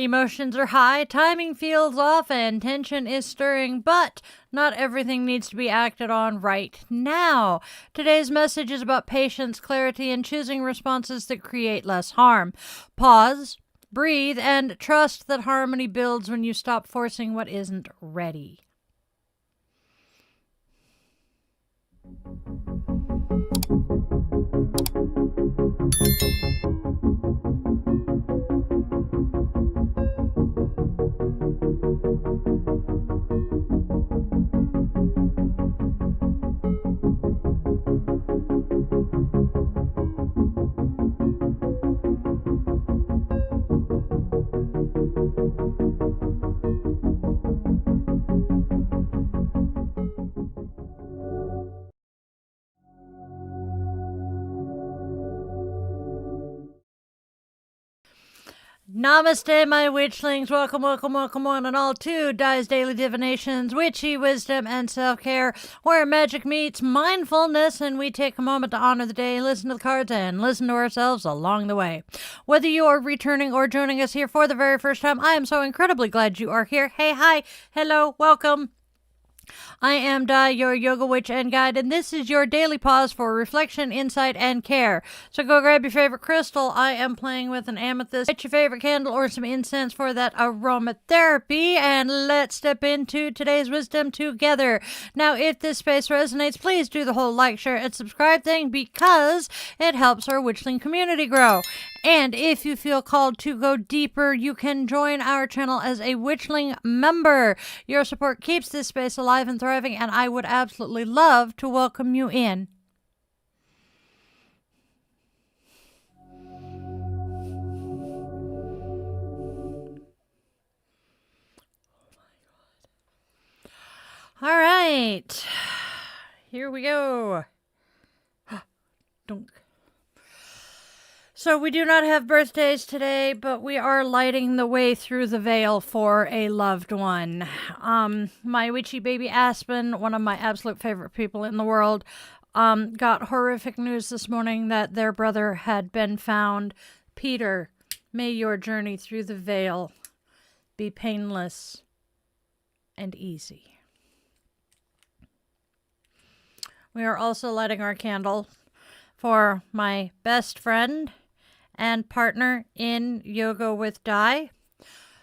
Emotions are high, timing feels off, and tension is stirring, but not everything needs to be acted on right now. Today's message is about patience, clarity, and choosing responses that create less harm. Pause, breathe, and trust that harmony builds when you stop forcing what isn't ready. Namaste, my witchlings. Welcome, welcome, welcome one and all to Daily Divinations, Witchy, Wisdom, and Self-Care, where magic meets mindfulness, and we take a moment to honor the day, listen to the cards, and listen to ourselves along the way. Whether you are returning or joining us here for the very first time, I am so incredibly glad you are here. Hey, hi, hello, welcome. I am Di, your yoga witch and guide, and this is your daily pause for reflection, insight, and care. So go grab your favorite crystal. I am playing with an amethyst. Get your favorite candle or some incense for that aromatherapy, and let's step into today's wisdom together. Now, if this space resonates, please do the whole like, share, and subscribe thing because it helps our witchling community grow. And if you feel called to go deeper, you can join our channel as a witchling member. Your support keeps this space alive and thriving, and I would absolutely love to welcome you in. All right, here we go. Dunk. So we do not have birthdays today, but we are lighting the way through the veil for a loved one. My witchy baby Aspen, one of my absolute favorite people in the world, got horrific news this morning that their brother had been found. Peter, may your journey through the veil be painless and easy. We are also lighting our candle for my best friend and partner in Yoga with Di.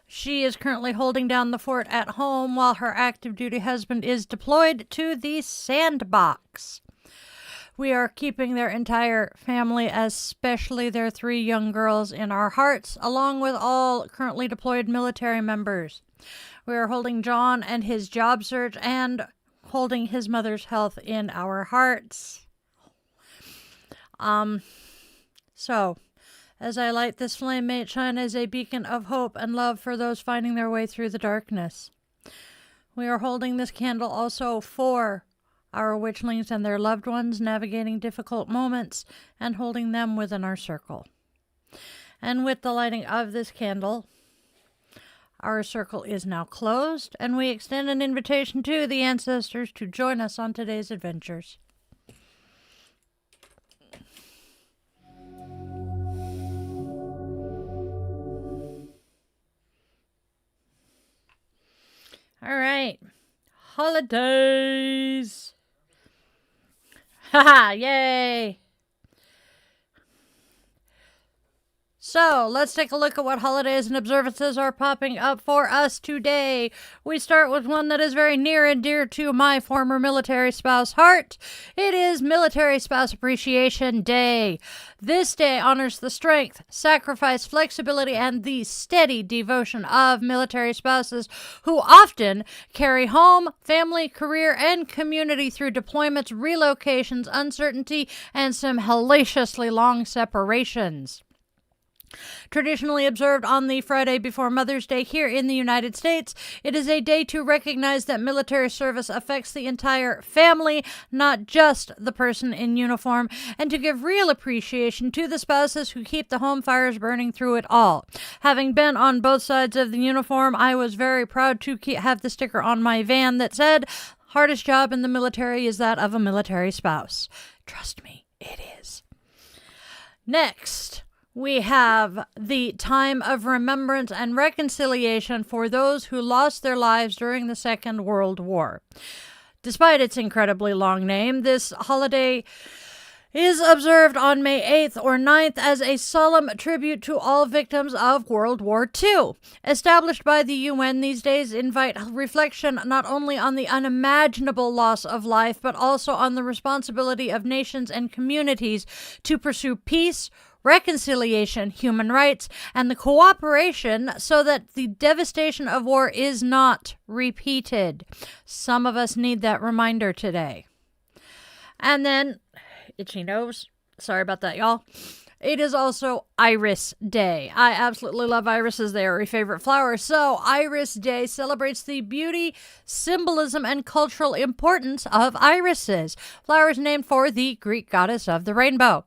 She is currently holding down the fort at home while her active duty husband is deployed to the sandbox. We are keeping their entire family, especially their 3 young girls, in our hearts, along with all currently deployed military members. We are holding John and his job search and holding his mother's health in our hearts. So, as I light this flame, may it shine as a beacon of hope and love for those finding their way through the darkness. We are holding this candle also for our witchlings and their loved ones navigating difficult moments and holding them within our circle. And with the lighting of this candle, our circle is now closed, and we extend an invitation to the ancestors to join us on today's adventures. All right, holidays. Haha, yay. So, let's take a look at what holidays and observances are popping up for us today. We start with one that is very near and dear to my former military spouse heart. It is Military Spouse Appreciation Day. This day honors the strength, sacrifice, flexibility, and the steady devotion of military spouses who often carry home, family, career, and community through deployments, relocations, uncertainty, and some hellaciously long separations. Traditionally observed on the Friday before Mother's Day here in the United States, it is a day to recognize that military service affects the entire family, not just the person in uniform, and to give real appreciation to the spouses who keep the home fires burning through it all. Having been on both sides of the uniform, I was very proud to have the sticker on my van that said, "Hardest job in the military is that of a military spouse." Trust me, it is. Next, We have the time of remembrance and reconciliation for those who lost their lives during the Second World War. Despite its incredibly long name, this holiday is observed on May 8th or 9th as a solemn tribute to all victims of World War II. Established by the UN, these days invite reflection not only on the unimaginable loss of life, but also on the responsibility of nations and communities to pursue peace, reconciliation, human rights, and the cooperation so that the devastation of war is not repeated. Some of us need that reminder today. And then, itchy nose. Sorry about that, y'all. It is also Iris Day. I absolutely love irises. They are a favorite flower. So Iris Day celebrates the beauty, symbolism, and cultural importance of irises, flowers named for the Greek goddess of the rainbow.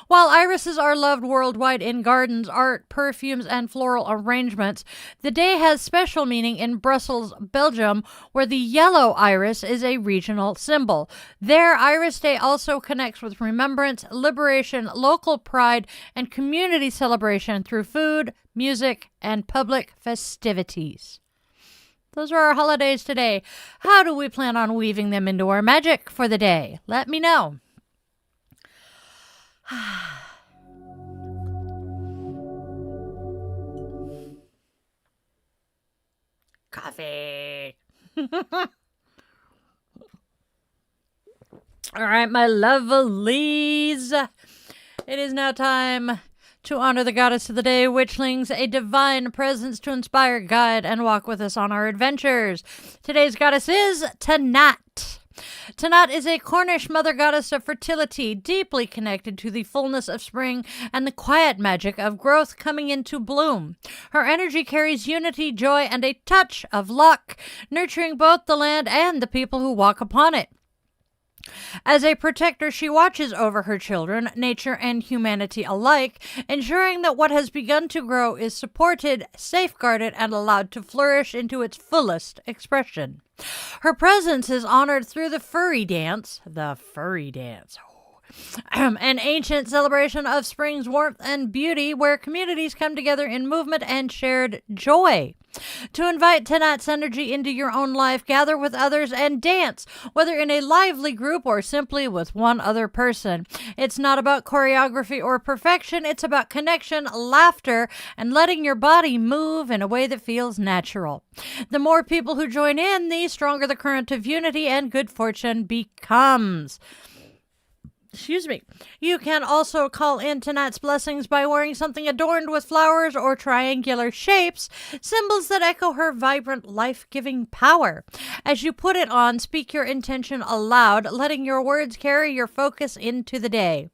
While irises are loved worldwide in gardens, art, perfumes, and floral arrangements, the day has special meaning in Brussels, Belgium, where the yellow iris is a regional symbol. There, Iris Day also connects with remembrance, liberation, local pride, and community celebration through food, music, and public festivities. Those are our holidays today. How do we plan on weaving them into our magic for the day? Let me know. Coffee. All right, my lovelies. It is now time to honor the goddess of the day, Witchlings, a divine presence to inspire, guide, and walk with us on our adventures. Today's goddess is Tanat. Tanat is a Cornish mother goddess of fertility, deeply connected to the fullness of spring and the quiet magic of growth coming into bloom. Her energy carries unity, joy, and a touch of luck, nurturing both the land and the people who walk upon it. As a protector, she watches over her children, nature, and humanity alike, ensuring that what has begun to grow is supported, safeguarded, and allowed to flourish into its fullest expression. Her presence is honored through the furry dance, an ancient celebration of spring's warmth and beauty where communities come together in movement and shared joy. To invite Tanat's energy into your own life, gather with others and dance, whether in a lively group or simply with one other person. It's not about choreography or perfection, it's about connection, laughter, and letting your body move in a way that feels natural. The more people who join in, the stronger the current of unity and good fortune becomes. You can also call in Tanat's blessings by wearing something adorned with flowers or triangular shapes, symbols that echo her vibrant, life-giving power. As you put it on, speak your intention aloud, letting your words carry your focus into the day.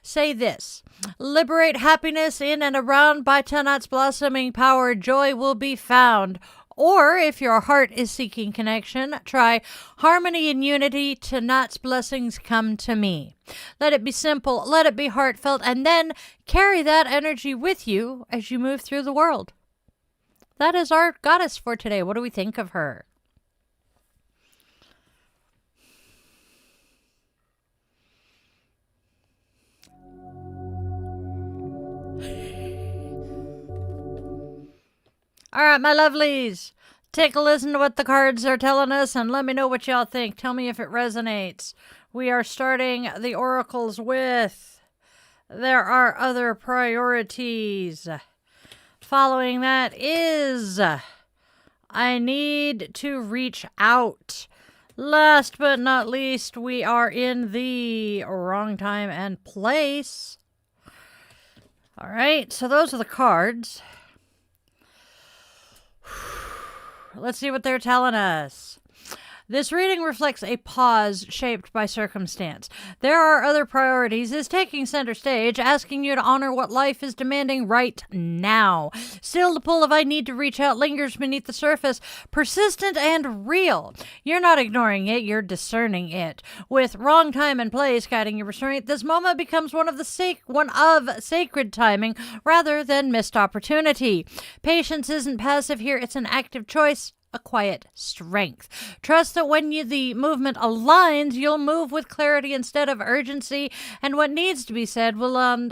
Say this: liberate happiness in and around. By Tanat's blossoming power, joy will be found. Or, if your heart is seeking connection, try harmony and unity. Tanat's blessings come to me. Let it be simple, let it be heartfelt, and then carry that energy with you as you move through the world. That is our goddess for today. What do we think of her? All right, my lovelies, take a listen to what the cards are telling us and let me know what y'all think. Tell me if it resonates. We are starting the oracles with there are other priorities. Following that is I need to reach out. Last but not least, we are in the wrong time and place. All right, so those are the cards. Let's see what they're telling us. This reading reflects a pause shaped by circumstance. There are other priorities is taking center stage, asking you to honor what life is demanding right now. Still, the pull of I need to reach out lingers beneath the surface, persistent and real. You're not ignoring it, you're discerning it. With wrong time and place guiding your restraint, this moment becomes one of sacred timing rather than missed opportunity. Patience isn't passive here, it's an active choice. a quiet strength. Trust that when the movement aligns, you'll move with clarity instead of urgency, and what needs to be said will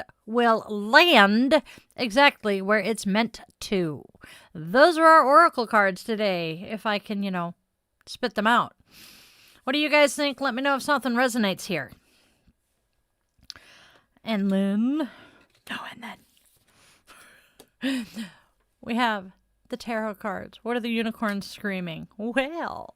land exactly where it's meant to. Those are our oracle cards today, if I can, spit them out. What do you guys think? Let me know if something resonates here. And then we have the tarot cards. What are the unicorns screaming? Well,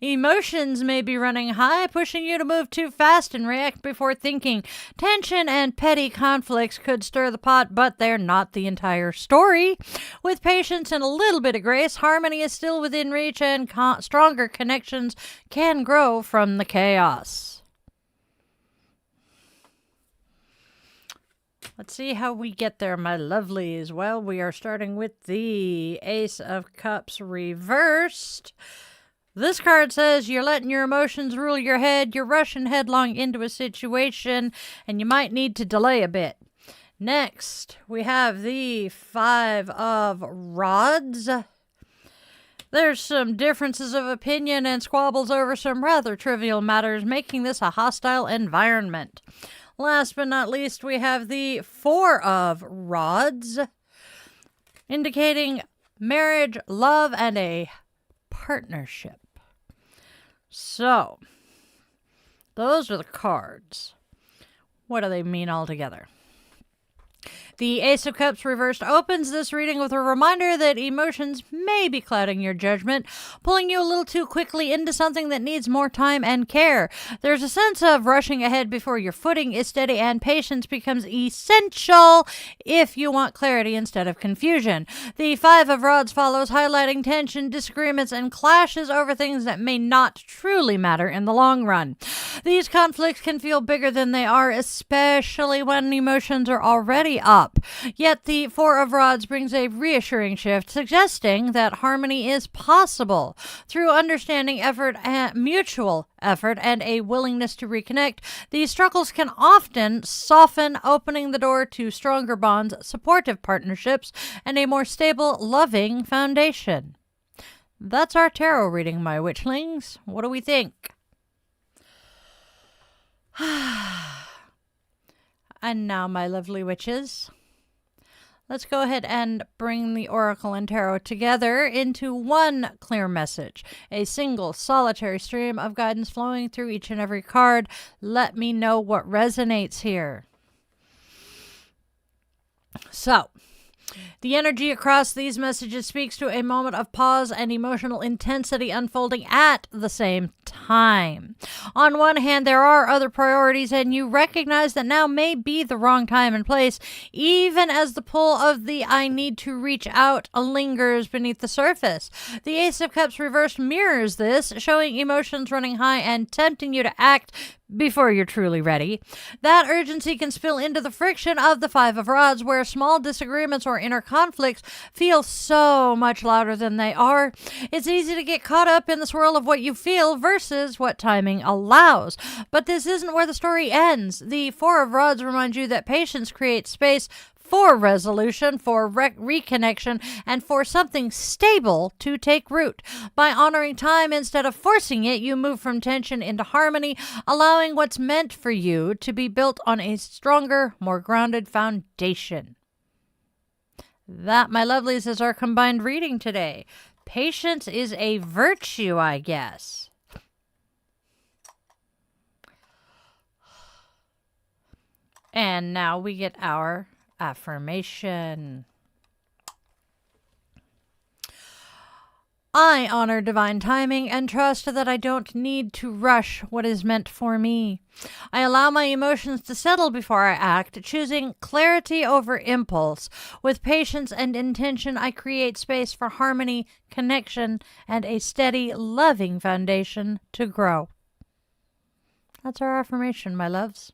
emotions may be running high, pushing you to move too fast and react before thinking. Tension and petty conflicts could stir the pot, but they're not the entire story. With patience and a little bit of grace, harmony is still within reach, and stronger connections can grow from the chaos. Let's see how we get there, my lovelies. Well, we are starting with the Ace of Cups reversed. This card says you're letting your emotions rule your head, you're rushing headlong into a situation, and you might need to delay a bit. Next, we have the Five of Rods. There's some differences of opinion and squabbles over some rather trivial matters, making this a hostile environment. Last but not least, we have the Four of Rods, indicating marriage, love, and a partnership. So, those are the cards. What do they mean altogether? The Ace of Cups reversed opens this reading with a reminder that emotions may be clouding your judgment, pulling you a little too quickly into something that needs more time and care. There's a sense of rushing ahead before your footing is steady, and patience becomes essential if you want clarity instead of confusion. The Five of Rods follows, highlighting tension, disagreements, and clashes over things that may not truly matter in the long run. These conflicts can feel bigger than they are, especially when emotions are already up. Yet the Four of Rods brings a reassuring shift, suggesting that harmony is possible. Through understanding, effort, and mutual effort, and a willingness to reconnect, these struggles can often soften, opening the door to stronger bonds, supportive partnerships, and a more stable, loving foundation. That's our tarot reading, my witchlings. What do we think? And now, my lovely witches, let's go ahead and bring the oracle and tarot together into one clear message, a single solitary stream of guidance flowing through each and every card. Let me know what resonates here. So, the energy across these messages speaks to a moment of pause and emotional intensity unfolding at the same time. On one hand, there are other priorities, and you recognize that now may be the wrong time and place, even as the pull of the I need to reach out lingers beneath the surface. The Ace of Cups reversed mirrors this, showing emotions running high and tempting you to act before you're truly ready. That urgency can spill into the friction of the Five of Rods, where small disagreements or inner conflicts feel so much louder than they are. It's easy to get caught up in the swirl of what you feel versus what timing allows. But this isn't where the story ends. The Four of Rods reminds you that patience creates space for resolution, for reconnection, and for something stable to take root. By honoring time instead of forcing it, you move from tension into harmony, allowing what's meant for you to be built on a stronger, more grounded foundation. That, my lovelies, is our combined reading today. Patience is a virtue, I guess. And now we get our affirmation. I honor divine timing and trust that I don't need to rush what is meant for me. I allow my emotions to settle before I act, choosing clarity over impulse. With patience and intention, I create space for harmony, connection, and a steady, loving foundation to grow. That's our affirmation, my loves.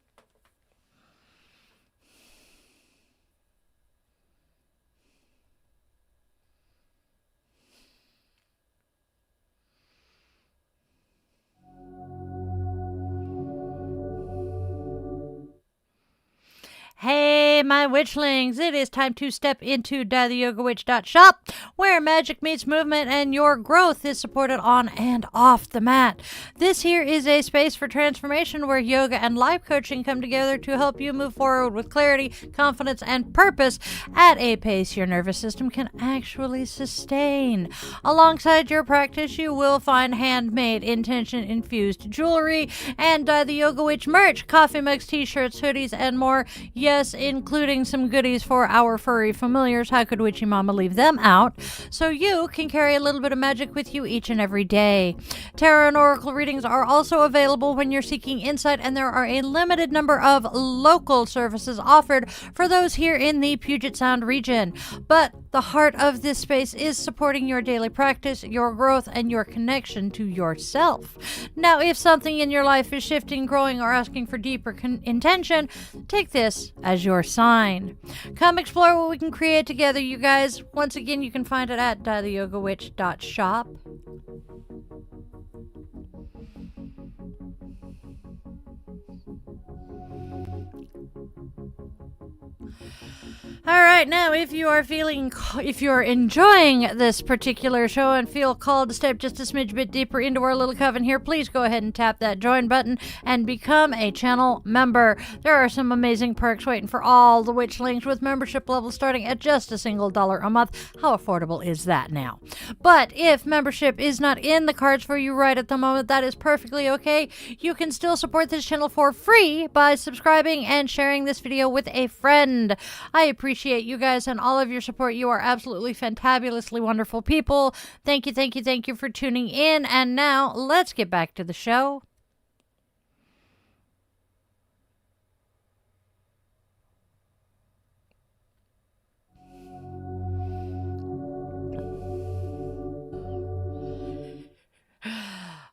Hey, my witchlings, it is time to step into theyogawitch.shop, where magic meets movement and your growth is supported on and off the mat. This here is a space for transformation where yoga and life coaching come together to help you move forward with clarity, confidence, and purpose at a pace your nervous system can actually sustain. Alongside your practice, you will find handmade, intention-infused jewelry and the Yoga Witch merch, coffee mugs, t-shirts, hoodies, and more. Yes, including some goodies for our furry familiars. How could Witchy Mama leave them out? So you can carry a little bit of magic with you each and every day. Tarot and oracle readings are also available when you're seeking insight, and there are a limited number of local services offered for those here in the Puget Sound region. But the heart of this space is supporting your daily practice, your growth, and your connection to yourself. Now, if something in your life is shifting, growing, or asking for deeper intention, take this as your sign. Come explore what we can create together, you guys. Once again, you can find it at theyogawitch.shop. All right, now if you're enjoying this particular show and feel called to step just a smidge bit deeper into our little coven here, please go ahead and tap that join button and become a channel member. There are some amazing perks waiting for all the witchlings, with membership levels starting at just a single $1 a month. How affordable is that now? But if membership is not in the cards for you right at the moment, that is perfectly okay. You can still support this channel for free by subscribing and sharing this video with a friend. I appreciate you guys and all of your support. You are absolutely fantabulously wonderful people. Thank you for tuning in. And now let's get back to the show.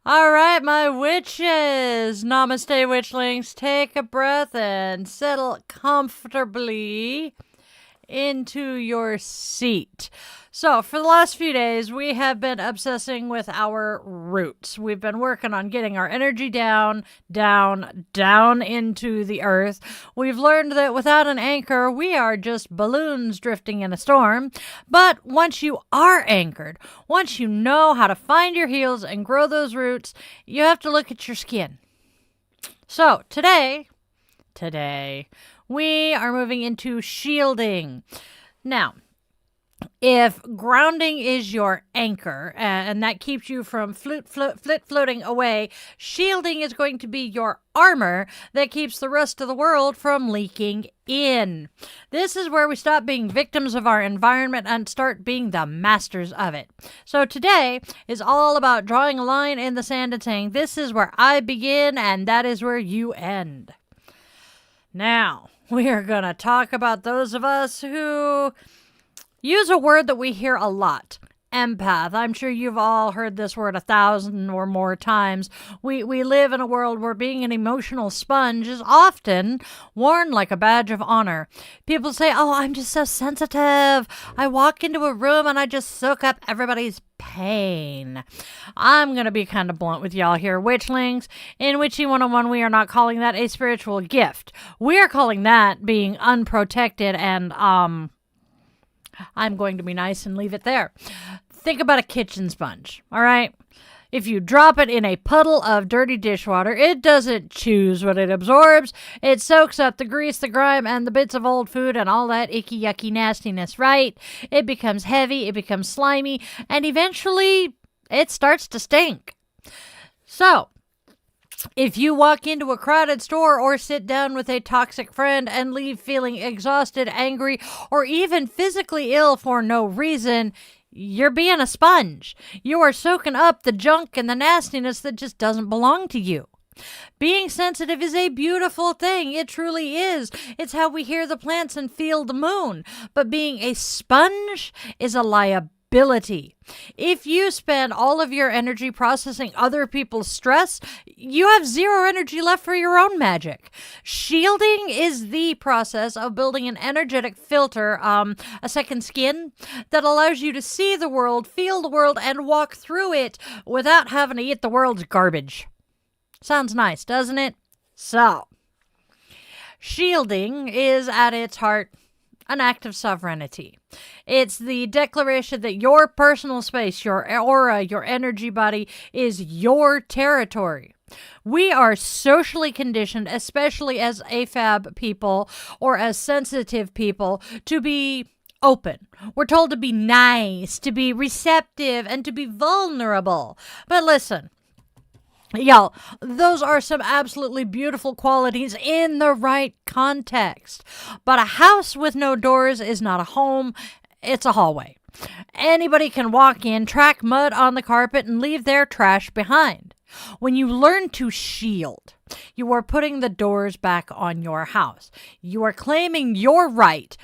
All right, my witches. Namaste, witchlings. Take a breath and settle comfortably into your seat. So for the last few days, we have been obsessing with our roots. We've been working on getting our energy down into the earth. We've learned that without an anchor, we are just balloons drifting in a storm. But once you are anchored, once you know how to find your heels and grow those roots, you have to look at your skin. So today, we are moving into shielding. Now, if grounding is your anchor and that keeps you from floating away, shielding is going to be your armor that keeps the rest of the world from leaking in. This is where we stop being victims of our environment and start being the masters of it. So today is all about drawing a line in the sand and saying, this is where I begin and that is where you end. Now, we are going to talk about those of us who use a word that we hear a lot, empath. I'm sure you've all heard this word 1,000 or more times. We live in a world where being an emotional sponge is often worn like a badge of honor. People say, oh, I'm just so sensitive. I walk into a room and I just soak up everybody's pain. I'm going to be kind of blunt with y'all here, witchlings. In Witchy 101, we are not calling that a spiritual gift. We are calling that being unprotected, and I'm going to be nice and leave it there. Think about a kitchen sponge, all right? If you drop it in a puddle of dirty dishwater, it doesn't choose what it absorbs. It soaks up the grease, the grime, and the bits of old food and all that icky, yucky nastiness, right? It becomes heavy, it becomes slimy, and eventually it starts to stink. So, if you walk into a crowded store or sit down with a toxic friend and leave feeling exhausted, angry, or even physically ill for no reason, you're being a sponge. You are soaking up the junk and the nastiness that just doesn't belong to you. Being sensitive is a beautiful thing. It truly is. It's how we hear the plants and feel the moon. But being a sponge is a liability. If you spend all of your energy processing other people's stress, you have zero energy left for your own magic. Shielding is the process of building an energetic filter, a second skin, that allows you to see the world, feel the world, and walk through it without having to eat the world's garbage. Sounds nice, doesn't it? So, Shielding is at its heart an act of sovereignty. It's the declaration that your personal space, your aura, your energy body is your territory. We are socially conditioned, especially as AFAB people or as sensitive people, to be open. We're told to be nice, to be receptive, and to be vulnerable. But listen, y'all, those are some absolutely beautiful qualities in the right context. But a house with no doors is not a home, it's a hallway. Anybody can walk in, track mud on the carpet, and leave their trash behind. When you learn to shield, you are putting the doors back on your house. You are claiming your right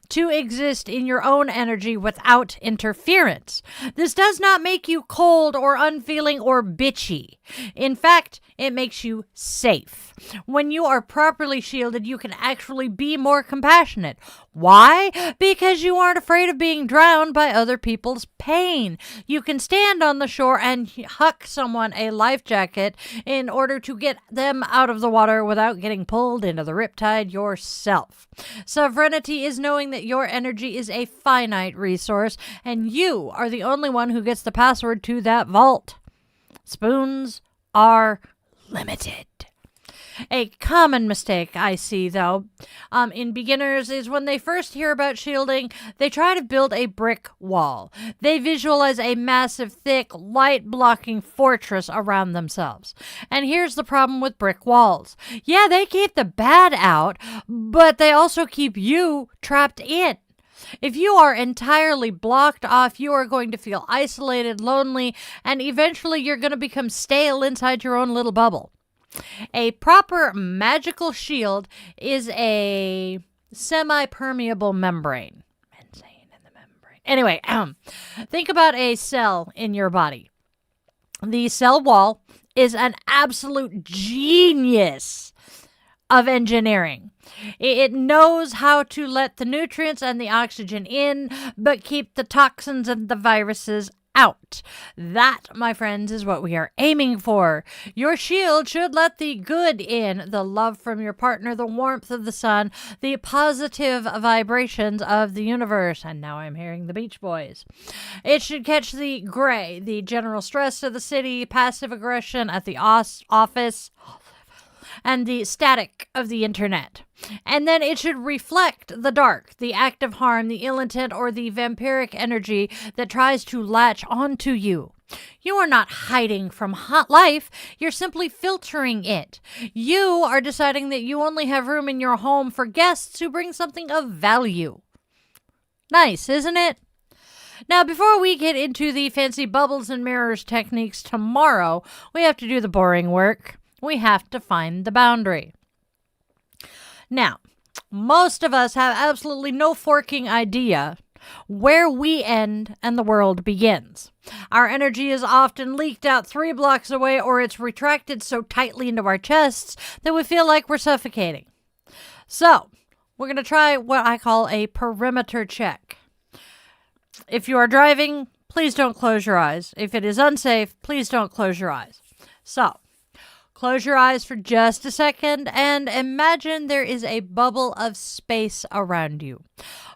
to exist in your own energy without interference. This does not make you cold or unfeeling or bitchy. In fact, it makes you safe. When you are properly shielded, you can actually be more compassionate. Why? Because you aren't afraid of being drowned by other people's pain. You can stand on the shore and huck someone a life jacket in order to get them out of the water without getting pulled into the riptide yourself. Sovereignty is knowing that your energy is a finite resource and you are the only one who gets the password to that vault. Spoons are limited. A common mistake I see, though, in beginners is when they first hear about shielding, they try to build a brick wall. They visualize a massive, thick, light-blocking fortress around themselves. And here's the problem with brick walls. Yeah, they keep the bad out, but they also keep you trapped in. If you are entirely blocked off, you are going to feel isolated, lonely, and eventually you're going to become stale inside your own little bubble. A proper magical shield is a semi-permeable membrane. Anyway, think about a cell in your body. The cell wall is an absolute genius of engineering. It knows how to let the nutrients and the oxygen in, but keep the toxins and the viruses out. That, my friends, is what we are aiming for. Your shield should let the good in, the love from your partner, the warmth of the sun, the positive vibrations of the universe. And now I'm hearing the Beach Boys. It should catch the gray, the general stress of the city, passive aggression at the office, and the static of the internet. And then it should reflect the dark, the active harm, the ill intent, or the vampiric energy that tries to latch onto you. You are not hiding from hot life. You're simply filtering it. You are deciding that you only have room in your home for guests who bring something of value. Nice, isn't it? Now, before we get into the fancy bubbles and mirrors techniques tomorrow, we have to do the boring work. We have to find the boundary. Now, most of us have absolutely no forking idea where we end and the world begins. Our energy is often leaked out 3 blocks away, or it's retracted so tightly into our chests that we feel like we're suffocating. So, we're going to try what I call a perimeter check. If you are driving, please don't close your eyes. If it is unsafe, please don't close your eyes. So, close your eyes for just a second and imagine there is a bubble of space around you.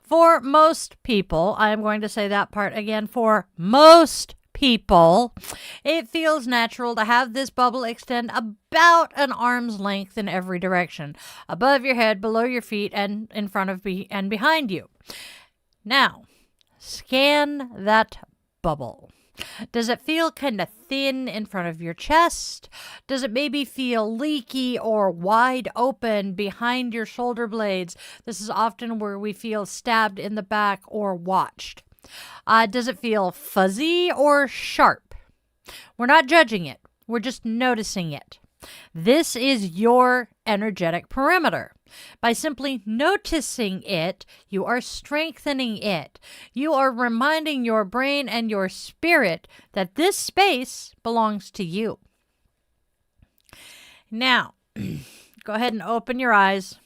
For most people, I'm going to say that part again, for most people, it feels natural to have this bubble extend about an arm's length in every direction, above your head, below your feet, and in front of and behind you. Now, scan that bubble. Does it feel kind of thin in front of your chest? Does it maybe feel leaky or wide open behind your shoulder blades? This is often where we feel stabbed in the back or watched. Does it feel fuzzy or sharp? We're not judging it. We're just noticing it. This is your energetic perimeter. By simply noticing it, you are strengthening it. You are reminding your brain and your spirit that this space belongs to you. Now, go ahead and open your eyes.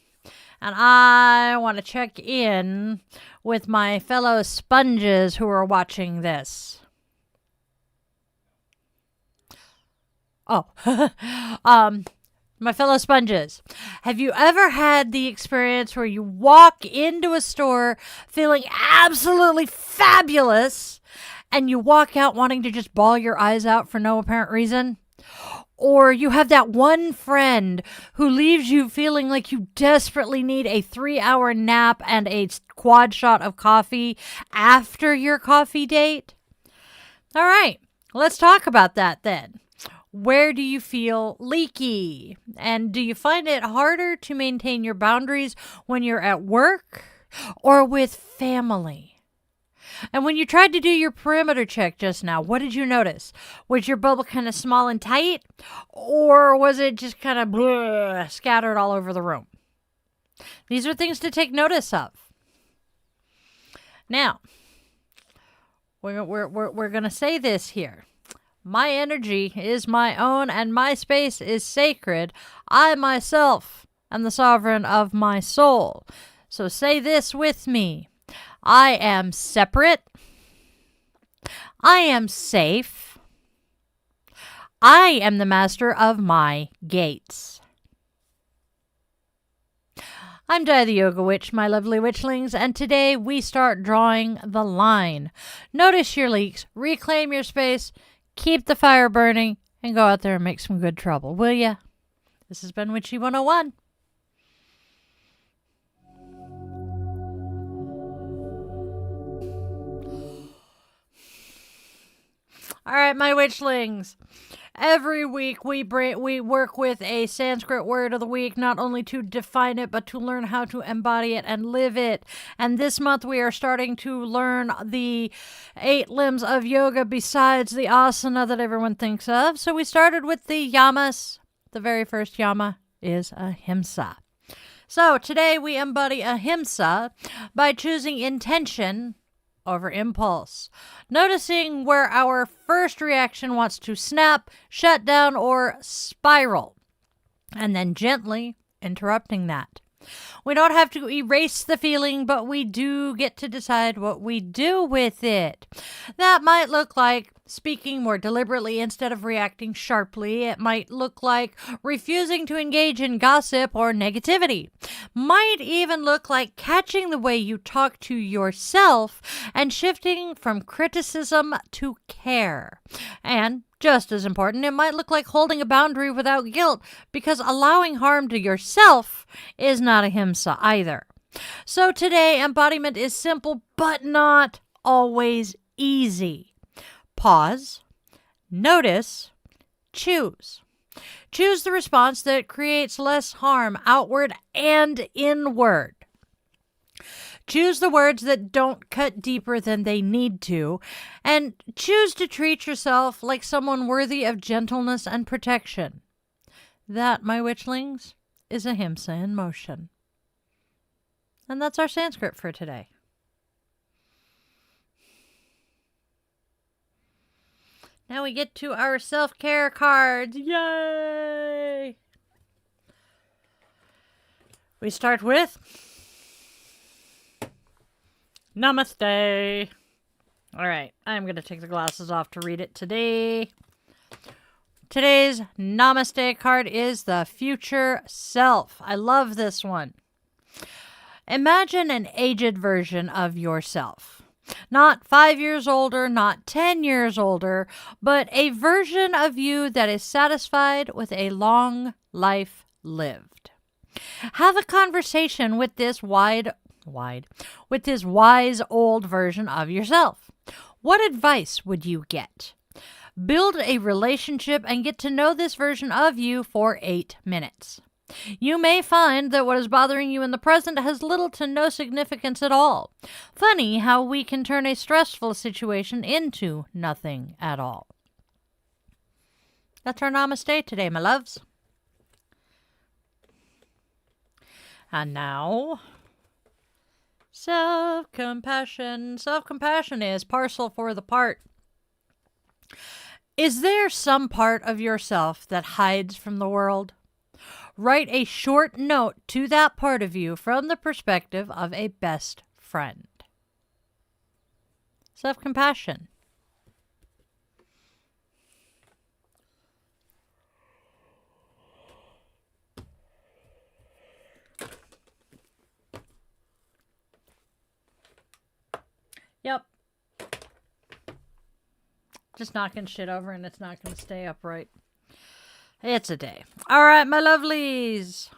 And I want to check in with my fellow sponges who are watching this. Oh, My fellow sponges, have you ever had the experience where you walk into a store feeling absolutely fabulous and you walk out wanting to just bawl your eyes out for no apparent reason? Or you have that one friend who leaves you feeling like you desperately need a 3-hour nap and a quad shot of coffee after your coffee date? All right, let's talk about that then. Where do you feel leaky? And do you find it harder to maintain your boundaries when you're at work or with family? And when you tried to do your perimeter check just now, what did you notice? Was your bubble kind of small and tight? Or was it just kind of scattered all over the room? These are things to take notice of. Now, we're going to say this here. My energy is my own and my space is sacred. I myself am the sovereign of my soul. So say this with me. I am separate. I am safe. I am the master of my gates. I'm Di the Yoga Witch, my lovely witchlings, and today we start drawing the line. Notice your leaks, reclaim your space, keep the fire burning, and go out there and make some good trouble, will ya? This has been Witchy 101. All right, my witchlings. Every week we work with a Sanskrit word of the week, not only to define it, but to learn how to embody it and live it. And this month we are starting to learn the 8 limbs of yoga besides the asana that everyone thinks of. So we started with the yamas. The very first yama is Ahimsa. So today we embody Ahimsa by choosing intention over impulse. Noticing where our first reaction wants to snap, shut down, or spiral, and then gently interrupting that. We don't have to erase the feeling, but we do get to decide what we do with it. That might look like speaking more deliberately instead of reacting sharply. It might look like refusing to engage in gossip or negativity. Might even look like catching the way you talk to yourself and shifting from criticism to care. And just as important, it might look like holding a boundary without guilt, because allowing harm to yourself is not Ahimsa either. So today, embodiment is simple, but not always easy. Pause, notice, choose. Choose the response that creates less harm outward and inward. Choose the words that don't cut deeper than they need to, and choose to treat yourself like someone worthy of gentleness and protection. That, my witchlings, is Ahimsa in motion. And that's our Sanskrit for today. Now we get to our self-care cards. Yay! We start with Namaste. All right, I'm going to take the glasses off to read it today. Today's Namaste card is the future self. I love this one. Imagine an aged version of yourself. Not 5 years older, not 10 years older, but a version of you that is satisfied with a long life lived. Have a conversation with this wise old version of yourself. What advice would you get? Build a relationship and get to know this version of you for 8 minutes. You may find that what is bothering you in the present has little to no significance at all. Funny how we can turn a stressful situation into nothing at all. That's our Namaste today, my loves. And now, self-compassion. Self-compassion is parcel for the part. Is there some part of yourself that hides from the world? Write a short note to that part of you from the perspective of a best friend. Self-compassion. Just knocking shit over and it's not going to stay upright. It's a day. All right, my lovelies.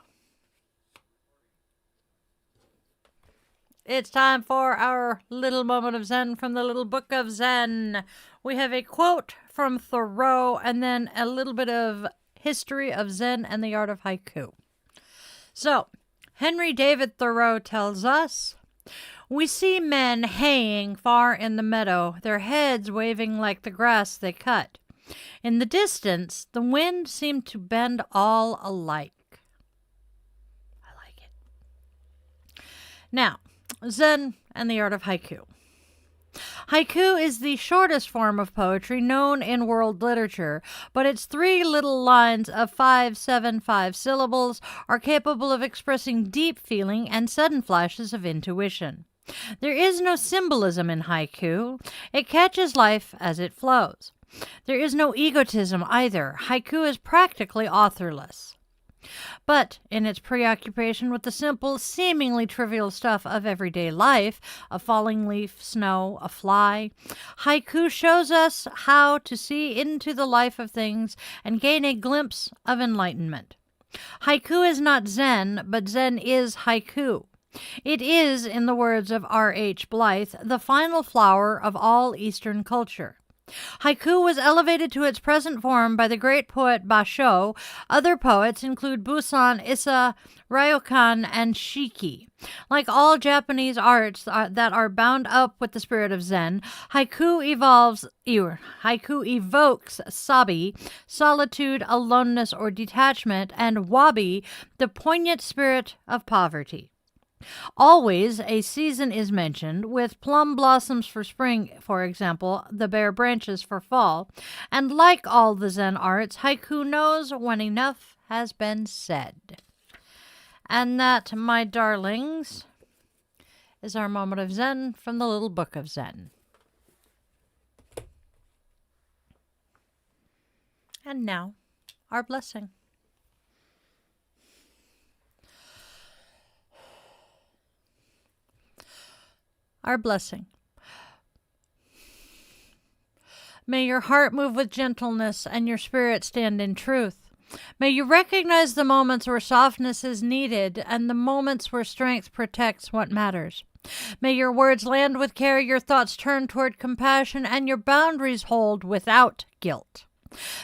It's time for our little moment of Zen from the little book of Zen. We have a quote from Thoreau and then a little bit of history of Zen and the art of haiku. So, Henry David Thoreau tells us, "We see men haying far in the meadow, their heads waving like the grass they cut. In the distance, the wind seemed to bend all alike." I like it. Now, Zen and the art of haiku. Haiku is the shortest form of poetry known in world literature, but its 3 little lines of 5, 7, 5 syllables are capable of expressing deep feeling and sudden flashes of intuition. There is no symbolism in haiku. It catches life as it flows. There is no egotism either. Haiku is practically authorless. But in its preoccupation with the simple, seemingly trivial stuff of everyday life, a falling leaf, snow, a fly, haiku shows us how to see into the life of things and gain a glimpse of enlightenment. Haiku is not Zen, but Zen is haiku. It is, in the words of R.H. Blythe, the final flower of all Eastern culture. Haiku was elevated to its present form by the great poet Basho. Other poets include Busan, Issa, Ryokan, and Shiki. Like all Japanese arts that are bound up with the spirit of Zen, haiku evokes sabi, solitude, aloneness, or detachment, and wabi, the poignant spirit of poverty. Always a season is mentioned, with plum blossoms for spring, for example, the bare branches for fall, and like all the Zen arts, haiku knows when enough has been said. And that, my darlings, is our moment of Zen from the little book of Zen. And now, our blessing. Our blessing. May your heart move with gentleness and your spirit stand in truth. May you recognize the moments where softness is needed and the moments where strength protects what matters. May your words land with care, your thoughts turn toward compassion, and your boundaries hold without guilt.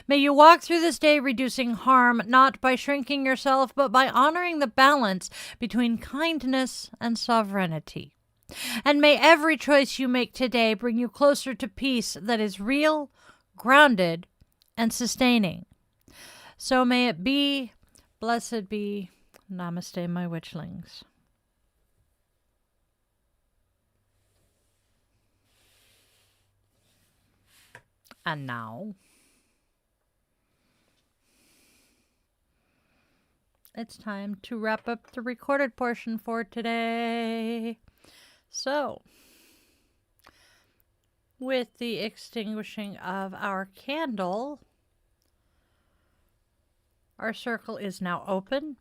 May you walk through this day reducing harm, not by shrinking yourself, but by honoring the balance between kindness and sovereignty. And may every choice you make today bring you closer to peace that is real, grounded, and sustaining. So may it be. Blessed be. Namaste, my witchlings. And now, it's time to wrap up the recorded portion for today. So, with the extinguishing of our candle, our circle is now open.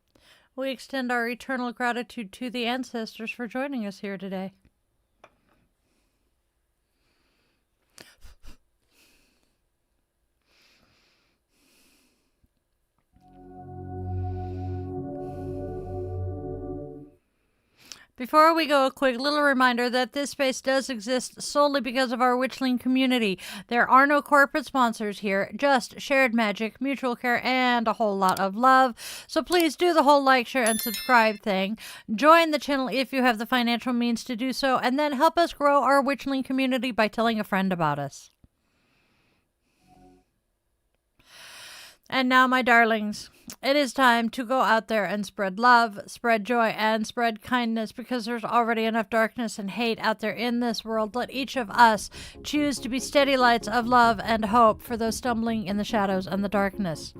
We extend our eternal gratitude to the ancestors for joining us here today. Before we go, a quick little reminder that this space does exist solely because of our Witchling community. There are no corporate sponsors here, just shared magic, mutual care, and a whole lot of love. So please do the whole like, share, and subscribe thing. Join the channel if you have the financial means to do so, and then help us grow our Witchling community by telling a friend about us. And now, my darlings, it is time to go out there and spread love, spread joy, and spread kindness, because there's already enough darkness and hate out there in this world. Let each of us choose to be steady lights of love and hope for those stumbling in the shadows and the darkness.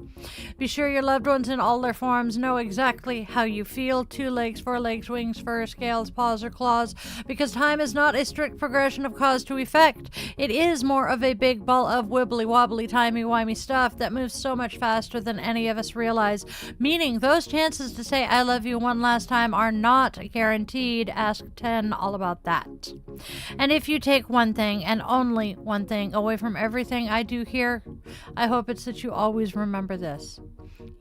Be sure your loved ones in all their forms know exactly how you feel. 2 legs, 4 legs, wings, fur, scales, paws, or claws. Because time is not a strict progression of cause to effect. It is more of a big ball of wibbly wobbly timey-wimey stuff that moves so much faster than any of us realize. Meaning those chances to say I love you one last time are not guaranteed. Ask 10 all about that. And if you take one thing and only one thing away from everything I do here, I hope it's that you always remember this.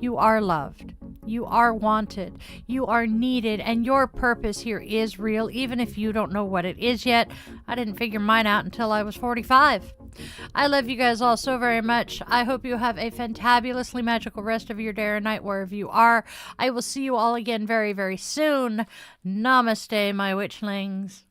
You are loved. You are wanted. You are needed. And your purpose here is real, even if you don't know what it is yet. I didn't figure mine out until I was 45. I love you guys all so very much. I hope you have a fantabulously magical rest of your day or night wherever you are. I will see you all again very, very soon. Namaste, my witchlings.